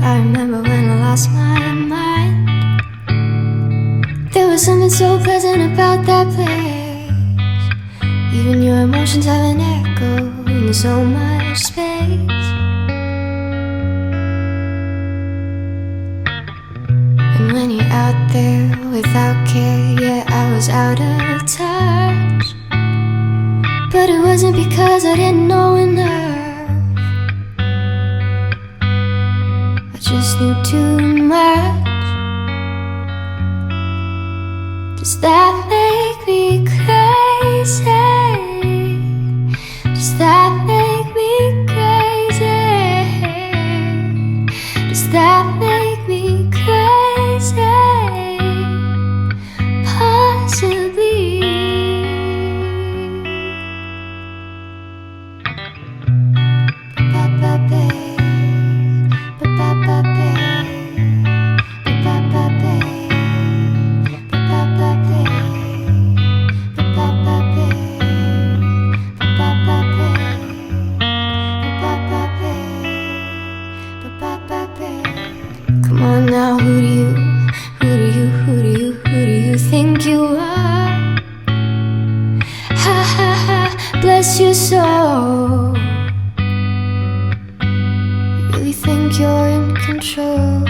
I remember when I lost my mind. There was something so pleasant about that place. Even your emotions have an echo in so much space. And when you're out there without care, yeah, I was out of touch. But it wasn't because I didn't know enough. I just knew too much. Does that make me crazy? Does that make me crazy? Does that make me crazy? Possibly. Come on now, who do you think you are? Ha ha ha, bless your soul. You really think you're in control?